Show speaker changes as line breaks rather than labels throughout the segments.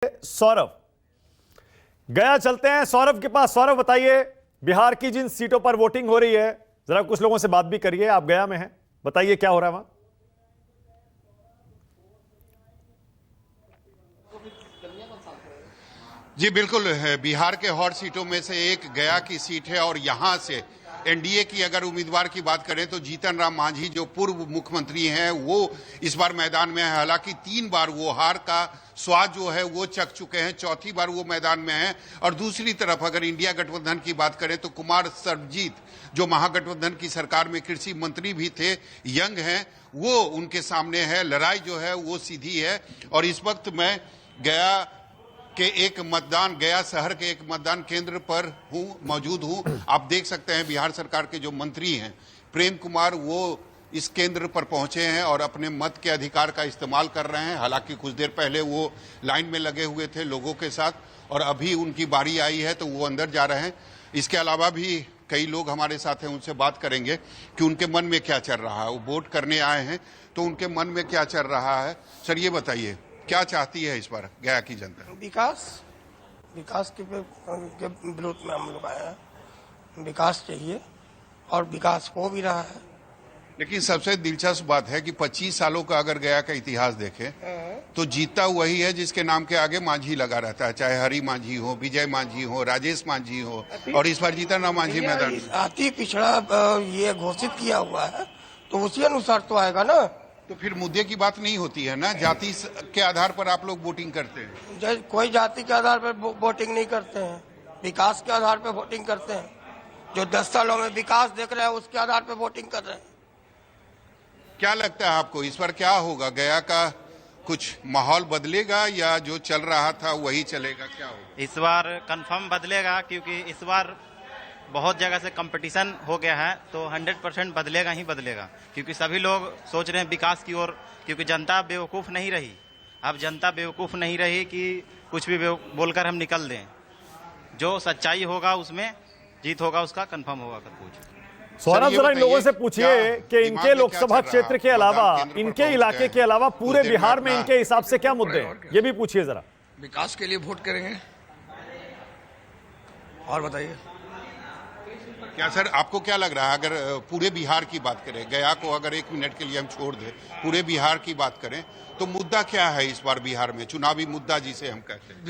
सौरभ, गया चलते हैं सौरभ के पास। सौरभ बताइए, बिहार की जिन सीटों पर वोटिंग हो रही है, जरा कुछ लोगों से बात भी करिए। आप गया में हैं, बताइए क्या हो रहा है वहां।
जी बिल्कुल, बिहार के हॉट सीटों में से एक गया की सीट है और यहां से एनडीए की अगर उम्मीदवार की बात करें तो जीतन राम मांझी जो पूर्व मुख्यमंत्री हैं वो इस बार मैदान में है। हालांकि 3 बार वो हार का स्वाद जो है वो चख चुके हैं, चौथी बार वो मैदान में हैं। और दूसरी तरफ अगर इंडिया गठबंधन की बात करें तो कुमार सर्वजीत जो महागठबंधन की सरकार में कृषि मंत्री भी थे, यंग हैं, वो उनके सामने है। लड़ाई जो है वो सीधी है। और इस वक्त मैं गया शहर के एक मतदान केंद्र पर मौजूद हूं। आप देख सकते हैं बिहार सरकार के जो मंत्री हैं प्रेम कुमार, वो इस केंद्र पर पहुंचे हैं और अपने मत के अधिकार का इस्तेमाल कर रहे हैं। हालांकि कुछ देर पहले वो लाइन में लगे हुए थे लोगों के साथ और अभी उनकी बारी आई है तो वो अंदर जा रहे हैं। इसके अलावा भी कई लोग हमारे साथ हैं, उनसे बात करेंगे कि उनके मन में क्या चल रहा है। वो वोट करने आए हैं तो उनके मन में क्या चल रहा है। सर ये बताइए, क्या चाहती है इस बार गया की जनता?
विकास के विरोध में हम लोग आए हैं। विकास चाहिए और विकास हो भी रहा है।
लेकिन सबसे दिलचस्प बात है कि 25 सालों का अगर गया का इतिहास देखें तो जीता वही है जिसके नाम के आगे मांझी लगा रहता है, चाहे हरि मांझी हो, विजय मांझी हो, राजेश मांझी हो, और इस बार जीतन राम मांझी मैदान
अति पिछड़ा ये घोषित किया हुआ है तो उसी अनुसार तो आएगा ना।
तो फिर मुद्दे की बात नहीं होती है ना, जाति के आधार पर आप लोग वोटिंग करते हैं।
कोई जाति के आधार पर वोटिंग नहीं करते हैं, विकास के आधार पर वोटिंग करते हैं। जो 10 सालों में विकास देख रहे हैं उसके आधार पर वोटिंग कर रहे हैं।
क्या लगता है आपको इस बार क्या होगा? गया का कुछ माहौल बदलेगा या जो चल रहा था वही चलेगा? क्या होगा
इस बार? कंफर्म बदलेगा, क्योंकि इस बार बहुत जगह से कंपटीशन हो गया है तो 100% बदलेगा ही बदलेगा। क्योंकि सभी लोग सोच रहे हैं विकास की ओर, क्योंकि जनता बेवकूफ़ नहीं रही। अब जनता बेवकूफ़ नहीं रही कि कुछ भी बोलकर हम निकल दें। जो सच्चाई होगा उसमें जीत होगा, उसका कंफर्म होगा कर कुछ।
सौरभ, जरा इन लोगों से पूछिए कि इनके लोकसभा क्षेत्र के अलावा, इनके इलाके के अलावा पूरे बिहार में इनके हिसाब से क्या मुद्दे हैं, ये भी पूछिए जरा।
विकास के लिए वोट करेंगे। और बताइए
क्या सर, आपको क्या लग रहा है अगर पूरे बिहार की बात करें, गया को अगर 1 मिनट के लिए हम छोड़ दें, पूरे बिहार की बात करें तो मुद्दा क्या है इस बार बिहार में, चुनावी मुद्दा जिसे हम कहते हैं?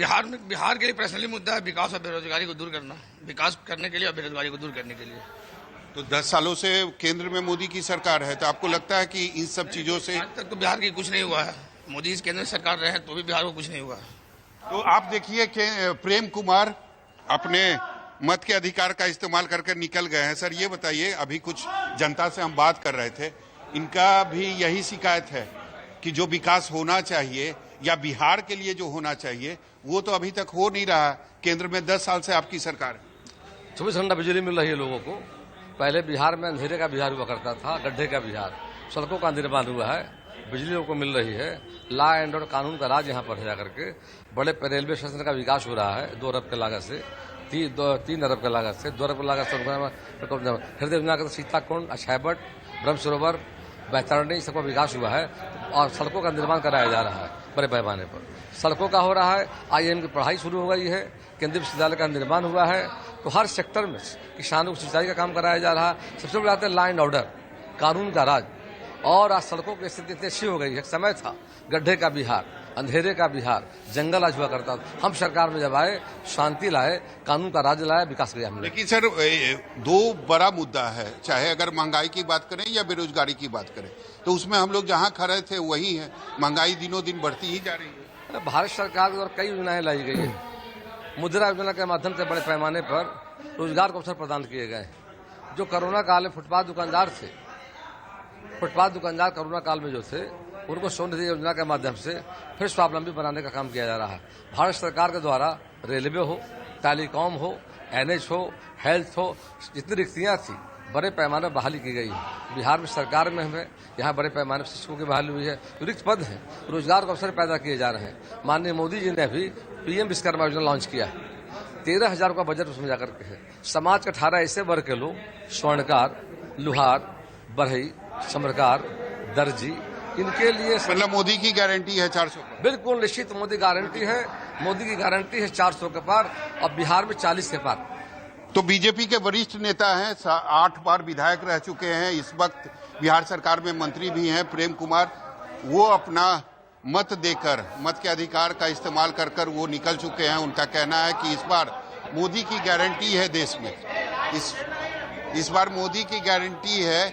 बिहार के लिए पर्सनली मुद्दा है विकास और बेरोजगारी को दूर करना। विकास करने के लिए और बेरोजगारी को दूर करने के लिए।
तो 10 सालों से केंद्र में मोदी की सरकार है, तो आपको लगता है कि इन सब चीजों से
आज तक तो बिहार की कुछ नहीं हुआ है। मोदी इस केंद्र सरकार रहे तो भी बिहार को कुछ नहीं हुआ।
तो आप देखिए कि प्रेम कुमार अपने मत के अधिकार का इस्तेमाल करके निकल गए हैं। सर ये बताइए, अभी कुछ जनता से हम बात कर रहे थे, इनका भी यही शिकायत है कि जो विकास होना चाहिए या बिहार के लिए जो होना चाहिए वो तो अभी तक हो नहीं रहा। केंद्र में 10 साल से आपकी सरकार है।
24 घंटा बिजली मिल रही है लोगों को। पहले बिहार में अंधेरे का बिहार हुआ करता था, गड्ढे का बिहार। सड़कों का निर्माण हुआ है, बिजली लोगों को मिल रही है, लॉ एंड ऑर्डर कानून का राज यहाँ पर है जाकर के। बड़े रेलवे स्टेशन का विकास हो रहा है 2 अरब के लागत से, 3 अरब के लागत से, 2 अरब के लागत से। हृदय योजना का सीताकुंड, अक्षयवट, ब्रह्म सरोवर, बैतरणी, सबका विकास हुआ है और सड़कों का निर्माण कराया जा रहा है बड़े पैमाने पर। सड़कों का हो रहा है, IIM की पढ़ाई शुरू हो गई है, केंद्रीय विश्वविद्यालय का निर्माण हुआ है। तो हर सेक्टर में किसानों को सिंचाई का काम कराया जा रहा है। सबसे बड़ा आता है लॉ एंड ऑर्डर, कानून का राज। और आज सड़कों की स्थिति इतनी अच्छी हो गई है। एक समय था गड्ढे का बिहार, अंधेरे का बिहार, जंगल आज हुआ करता था। हम सरकार में जब आए, शांति लाए, कानून का राज लाए, विकास किया हमने।
लेकिन सर 2 बड़ा मुद्दा है, चाहे अगर महंगाई की बात करें या बेरोजगारी की बात करें, तो उसमें हम लोग जहां खड़े थे वही है। महंगाई दिनों दिन बढ़ती ही जा रही है।
भारत सरकार द्वारा कई योजनाएं लाई गई है। मुद्रा योजना के माध्यम से बड़े पैमाने पर रोजगार के अवसर प्रदान किए गए। जो कोरोना काल में फुटपाथ दुकानदार कोरोना काल में जो थे, उनको स्वनिधि योजना के माध्यम से फिर स्वावलंबी बनाने का काम किया जा रहा है। भारत सरकार के द्वारा रेलवे हो, टेलीकॉम हो, NH हो, हेल्थ हो, जितनी रिक्तियां थी बड़े पैमाने पर बहाली की गई है। बिहार में सरकार में हमें यहाँ बड़े पैमाने पर शिक्षकों की बहाली हुई है। रिक्त पद हैं, रोजगार के अवसर पैदा किए जा रहे हैं। माननीय मोदी जी ने भी PM विश्वकर्मा योजना लॉन्च किया है। 13,000 का बजट उसमें जाकर के है। समाज के 18 ऐसे वर्ग के लोग, स्वर्णकार, लुहार, बढ़ई, समरकार, दर्जी, इनके लिए
मतलब मोदी की गारंटी है 400
बिल्कुल निश्चित मोदी गारंटी है मोदी की गारंटी है 400 के पार और बिहार में 40 के पार।
तो बीजेपी के वरिष्ठ नेता हैं, 8 बार विधायक रह चुके हैं, इस वक्त बिहार सरकार में मंत्री भी हैं, प्रेम कुमार, वो अपना मत देकर, मत के अधिकार का इस्तेमाल कर कर वो निकल चुके हैं। उनका कहना है कि इस बार मोदी की गारंटी है देश में, इस बार मोदी की गारंटी है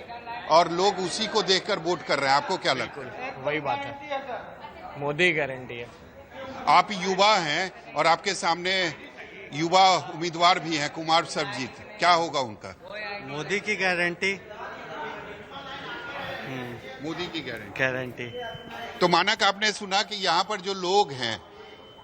और लोग उसी को देखकर वोट कर रहे हैं। आपको क्या लगता है?
वही बात है, मोदी गारंटी है।
आप युवा हैं और आपके सामने युवा उम्मीदवार भी हैं, कुमार सर्वजीत, क्या होगा उनका?
मोदी की गारंटी,
मोदी की गारंटी।
गारंटी।
तो माना कि आपने सुना कि यहाँ पर जो लोग हैं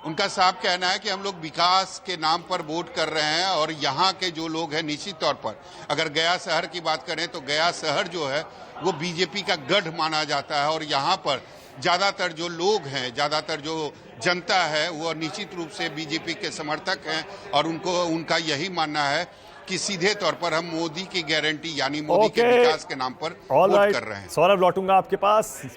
उनका साफ कहना है कि हम लोग विकास के नाम पर वोट कर रहे हैं, और यहाँ के जो लोग हैं निश्चित तौर पर, अगर गया शहर की बात करें तो गया शहर जो है वो बीजेपी का गढ़ माना जाता है, और यहाँ पर ज्यादातर जो लोग हैं, ज्यादातर जो जनता है वो निश्चित रूप से बीजेपी के समर्थक हैं, और उनका यही मानना है कि सीधे तौर पर हम मोदी की गारंटी यानी मोदी के विकास के नाम पर वोट कर रहे हैं।
सौरभ, लौटूंगा आपके पास।